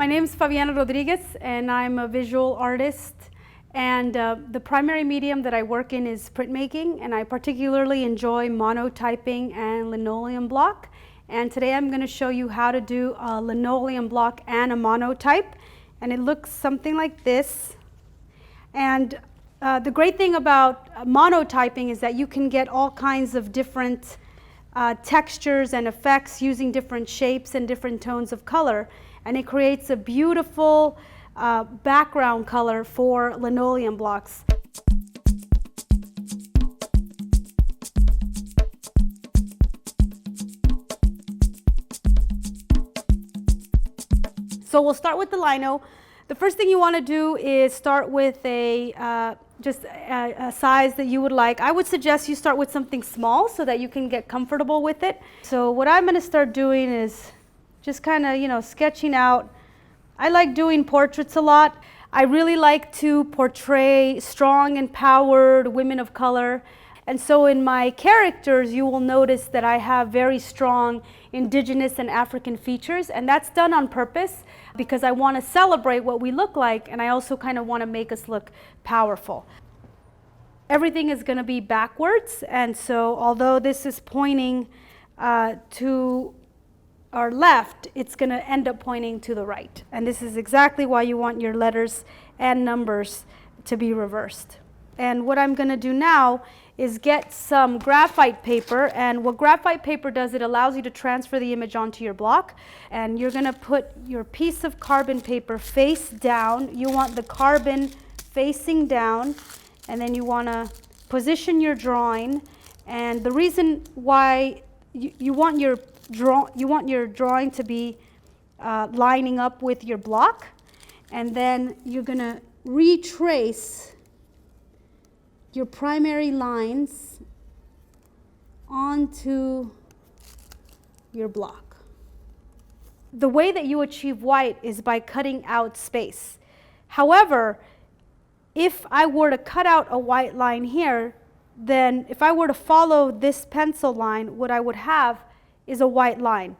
My name is Favianna Rodriguez, and I'm a visual artist. And the primary medium that I work in is printmaking, and I particularly enjoy monotyping and linoleum block. And today I'm going to show you how to do a linoleum block and a monotype. And it looks something like this. And the great thing about monotyping is that you can get all kinds of different textures and effects using different shapes and different tones of color. And it creates a beautiful background color for linoleum blocks. So we'll start with the lino. The first thing you want to do is start with just a size that you would like. I would suggest you start with something small so that you can get comfortable with it. So what I'm going to start doing is just kind of, sketching out. I like doing portraits a lot. I really like to portray strong, empowered women of color. And so in my characters, you will notice that I have very strong indigenous and African features, and that's done on purpose because I want to celebrate what we look like, and I also kind of want to make us look powerful. Everything is going to be backwards, and so although this is pointing to our left, it's going to end up pointing to the right. And this is exactly why you want your letters and numbers to be reversed. And what I'm going to do now is get some graphite paper, and what graphite paper does, it allows you to transfer the image onto your block. And you're going to put your piece of carbon paper face down. You want the carbon facing down, and then you want to position your drawing. And the reason why you want your drawing to be lining up with your block, and then you're going to retrace your primary lines onto your block. The way that you achieve white is by cutting out space. However, if I were to cut out a white line here, then if I were to follow this pencil line, what I would have is a white line.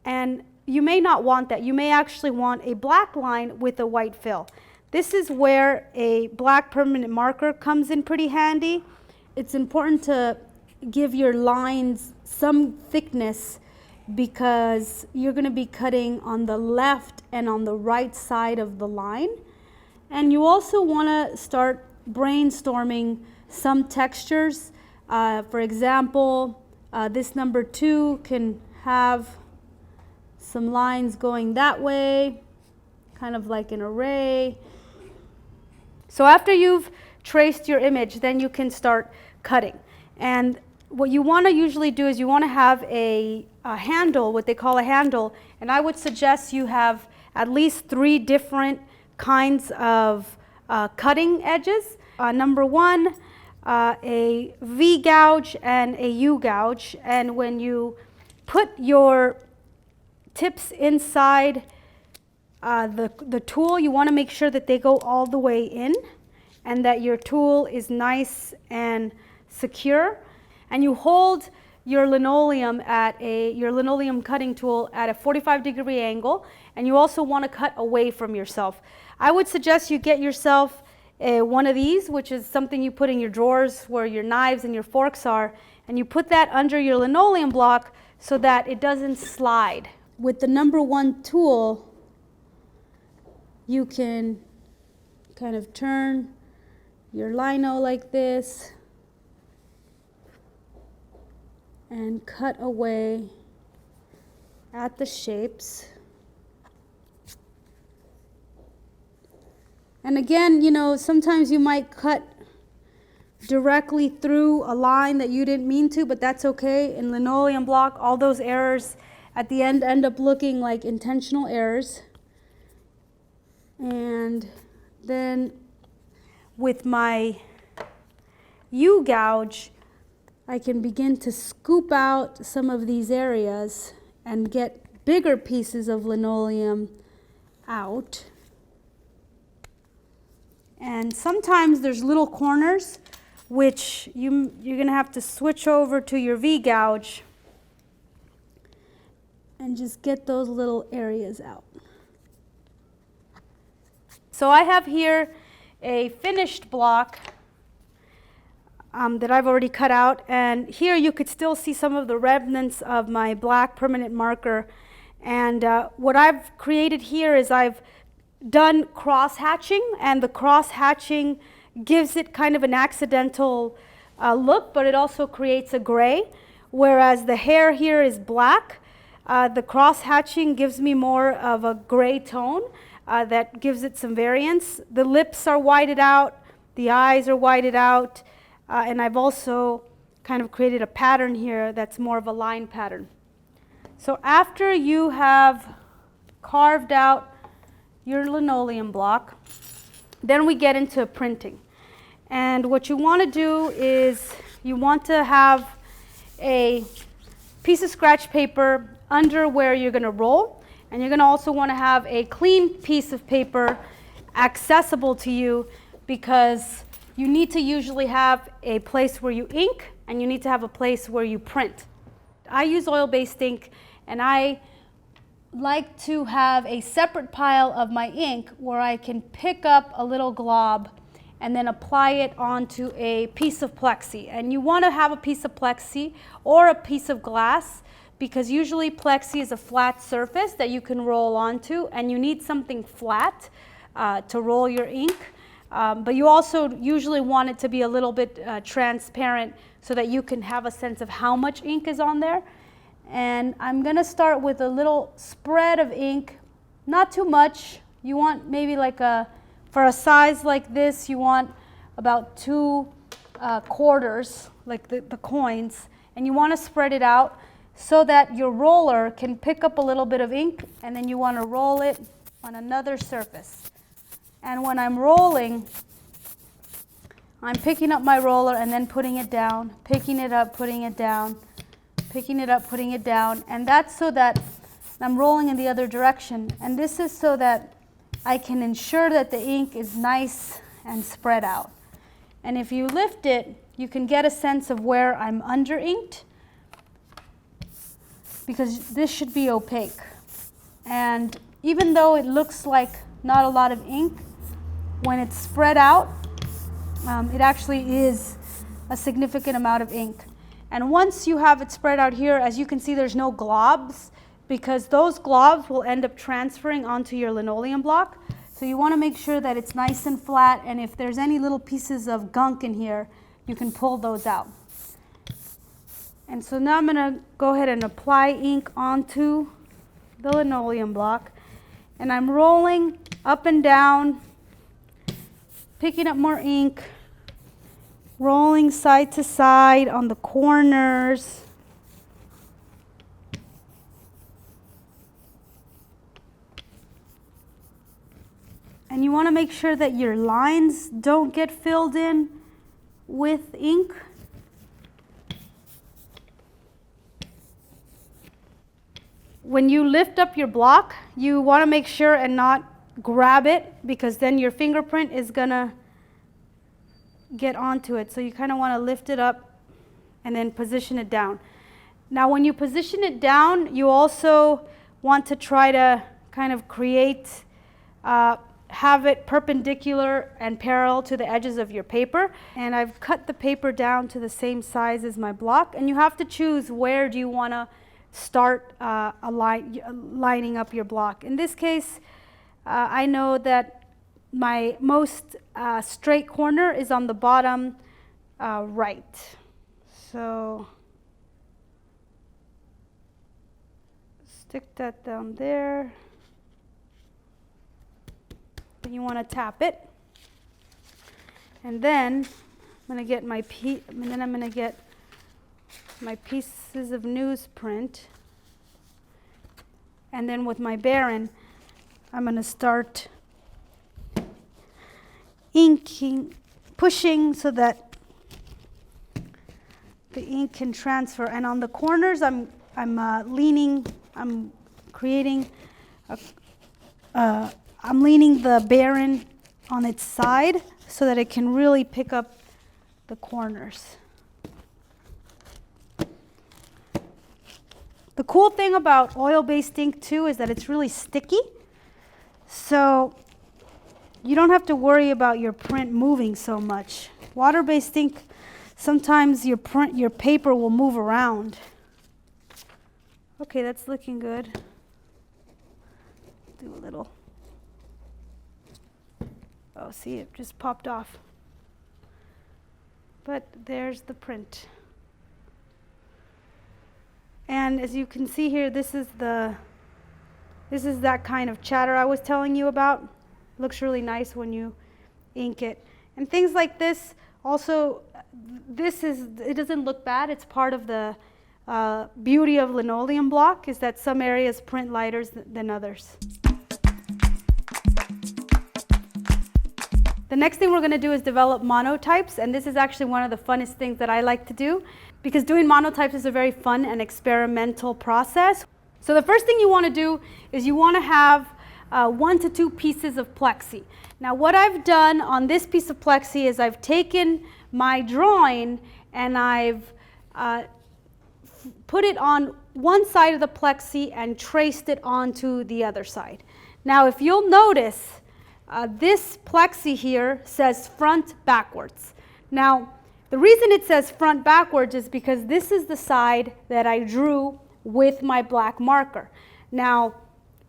And you may not want that. You may actually want a black line with a white fill. This is where a black permanent marker comes in pretty handy. It's important to give your lines some thickness because you're going to be cutting on the left and on the right side of the line. And you also want to start brainstorming some textures. For example, this number 2 can have some lines going that way, kind of like an array. So after you've traced your image, then you can start cutting. And what you want to usually do is you want to have a handle, what they call a handle, and I would suggest you have at least 3 different kinds of cutting edges. Number 1, a V gouge and a U gouge, and when you put your tips inside the tool, you want to make sure that they go all the way in and that your tool is nice and secure. And you hold your linoleum your linoleum cutting tool at a 45-degree angle, and you also want to cut away from yourself. I would suggest you get yourself one of these, which is something you put in your drawers where your knives and your forks are, and you put that under your linoleum block so that it doesn't slide. With the number 1 tool, you can kind of turn your lino like this and cut away at the shapes. And again, sometimes you might cut directly through a line that you didn't mean to, but that's okay. In linoleum block, all those errors at the end up looking like intentional errors. And then with my U gouge, I can begin to scoop out some of these areas and get bigger pieces of linoleum out. And sometimes there's little corners which you're going to have to switch over to your V gouge and just get those little areas out. So I have here a finished block that I've already cut out, and here you could still see some of the remnants of my black permanent marker. And what I've created here is I've done cross hatching, and the cross hatching gives it kind of an accidental look, but it also creates a gray, whereas the hair here is black. The cross hatching gives me more of a gray tone that gives it some variance. The lips are whited out, the eyes are whited out, and I've also kind of created a pattern here that's more of a line pattern. So after you have carved out your linoleum block, then we get into printing. And what you want to do is you want to have a piece of scratch paper under where you're going to roll, and you're going to also want to have a clean piece of paper accessible to you, because you need to usually have a place where you ink and you need to have a place where you print. I use oil-based ink, and I like to have a separate pile of my ink where I can pick up a little glob and then apply it onto a piece of plexi. And you want to have a piece of plexi or a piece of glass, because usually plexi is a flat surface that you can roll onto, and you need something flat to roll your ink. But you also usually want it to be a little bit transparent so that you can have a sense of how much ink is on there. And I'm going to start with a little spread of ink, not too much. You want maybe like for a size like this, you want about 2 quarters, like the coins, and you want to spread it out so that your roller can pick up a little bit of ink, and then you want to roll it on another surface. And when I'm rolling, I'm picking up my roller and then putting it down, picking it up, putting it down, picking it up, putting it down, and that's so that I'm rolling in the other direction. And this is so that I can ensure that the ink is nice and spread out. And if you lift it, you can get a sense of where I'm under inked, because this should be opaque. And even though it looks like not a lot of ink, when it's spread out, it actually is a significant amount of ink. And once you have it spread out here, as you can see, there's no globs, because those globs will end up transferring onto your linoleum block. So you want to make sure that it's nice and flat, and if there's any little pieces of gunk in here, you can pull those out. And so now I'm going to go ahead and apply ink onto the linoleum block, and I'm rolling up and down, picking up more ink, rolling side to side on the corners. And you want to make sure that your lines don't get filled in with ink. When you lift up your block, you want to make sure and not grab it, because then your fingerprint is going to get onto it. So you kind of want to lift it up and then position it down. Now when you position it down, you also want to try to kind of create, have it perpendicular and parallel to the edges of your paper. And I've cut the paper down to the same size as my block, and you have to choose where do you want to start lining up your block. In this case, I know that my most straight corner is on the bottom right. So stick that down there. Then you want to tap it. And then I'm going to get my my pieces of newsprint, and then with my Baren, I'm going to start inking, pushing so that the ink can transfer. And on the corners, I'm leaning the Baren on its side so that it can really pick up the corners. The cool thing about oil-based ink too is that it's really sticky. So you don't have to worry about your print moving so much. Water-based ink, sometimes your paper will move around. Okay, that's looking good. Do a little. Oh, see, it just popped off. But there's the print. And as you can see here, this is that kind of chatter I was telling you about. Looks really nice when you ink it. And things like this also, it doesn't look bad. It's part of the beauty of linoleum block, is that some areas print lighter than others. The next thing we're going to do is develop monotypes, and this is actually one of the funnest things that I like to do, because doing monotypes is a very fun and experimental process. So the first thing you want to do is you want to have 1 to 2 pieces of plexi. Now what I've done on this piece of plexi is I've taken my drawing and I've put it on one side of the plexi and traced it onto the other side. Now if you'll notice, this plexi here says front backwards. Now the reason it says front backwards is because this is the side that I drew with my black marker. Now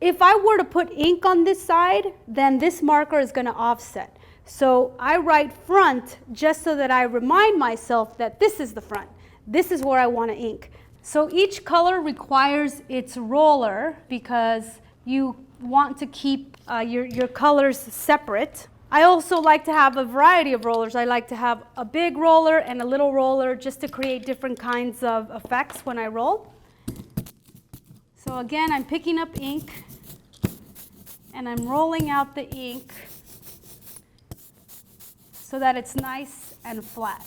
if I were to put ink on this side, then this marker is going to offset. So I write front just so that I remind myself that this is the front. This is where I want to ink. So each color requires its roller because you want to keep your colors separate. I also like to have a variety of rollers. I like to have a big roller and a little roller just to create different kinds of effects when I roll. So again, I'm picking up ink and I'm rolling out the ink so that it's nice and flat.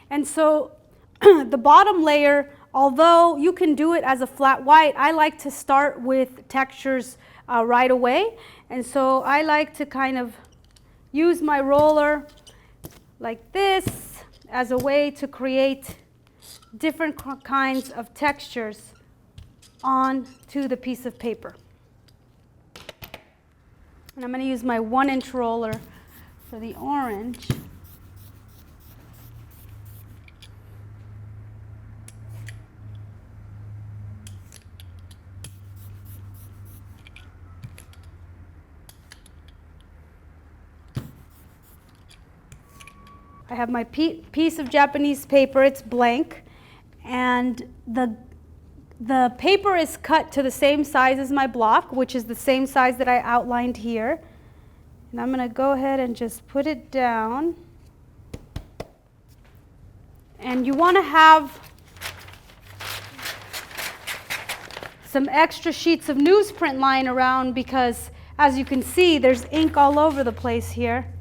And so the bottom layer, although you can do it as a flat white, I like to start with textures right away. And so I like to kind of use my roller like this as a way to create different kinds of textures onto the piece of paper. And I'm going to use my 1-inch roller for the orange. I have my piece of Japanese paper, it's blank, and the paper is cut to the same size as my block, which is the same size that I outlined here. And I'm going to go ahead and just put it down. And you want to have some extra sheets of newsprint lying around because, as you can see, there's ink all over the place here.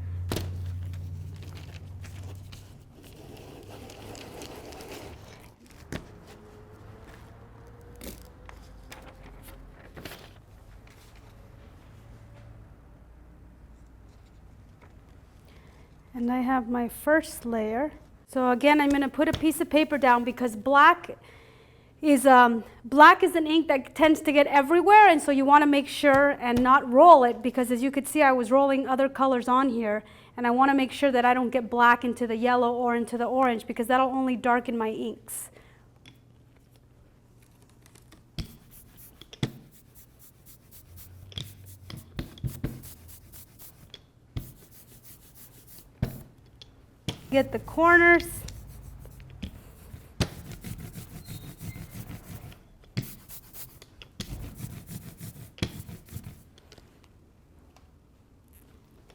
And I have my first layer. So again, I'm going to put a piece of paper down because black is an ink that tends to get everywhere, and so you want to make sure and not roll it, because as you could see, I was rolling other colors on here, and I want to make sure that I don't get black into the yellow or into the orange, because that'll only darken my inks. Get the corners.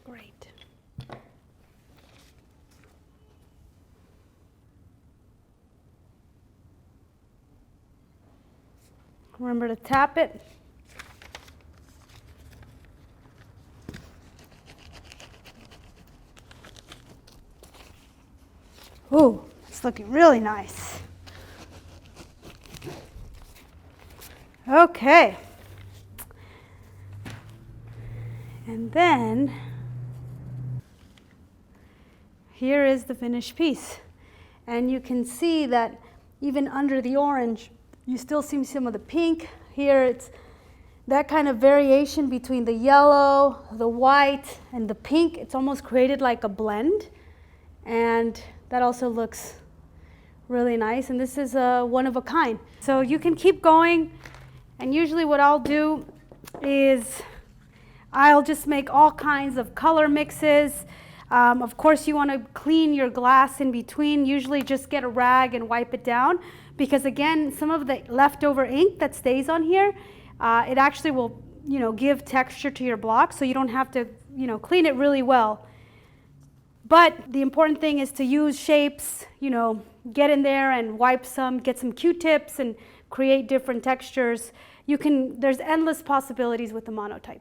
Great. Remember to tap it. Ooh, it's looking really nice. Okay. And then here is the finished piece. And you can see that even under the orange, You still see some of the pink. Here it's that kind of variation between the yellow, the white, and the pink. It's almost created like a blend. And that also looks really nice. And this is one of a kind. So you can keep going. And usually what I'll do is I'll just make all kinds of color mixes. Of course, you want to clean your glass in between. Usually just get a rag and wipe it down, because again, some of the leftover ink that stays on here, it actually will, give texture to your block, so you don't have to, clean it really well. But the important thing is to use shapes, get in there and wipe some, get some Q-tips and create different textures. There's endless possibilities with the Monotype.